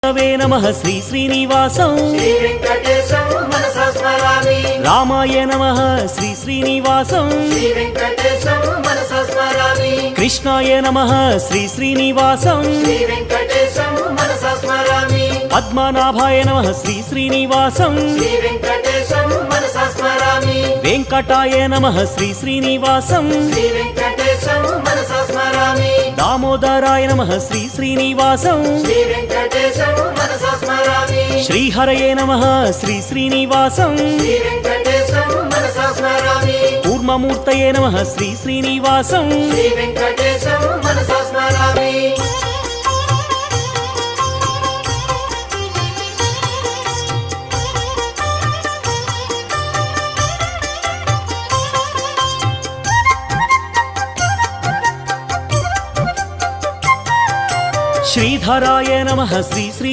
नमः श्री श्रीनिवासं श्री वेंकटेशं मनसा स्मरामि। रामाय नमः श्री श्रीनिवासं श्री वेंकटेशं मनसा स्मरामि। कृष्णाय नमः श्री श्रीनिवासं श्री वेंकटेशं मनसा स्मरामि। पद्मनाभाय नमः श्री श्रीनिवासं श्री वेंकटेशं मनसा स्मरामि। वेंकटाय नमः श्री श्रीनिवासं श्री वेंकटेशं मनसा स्मरामि। दामोदराय नमः श्री श्रीनिवासं श्री वेंकटेशं मनसा स्मरामि। श्रीहरये नमः श्री श्रीनिवासं श्री वेंकटेशं मनसा स्मरामि। कूर्ममूर्तये नमः श्री श्रीनिवासं श्री वेंकटेशं मनसा स्मरामि। श्रीधराय नमः श्री श्री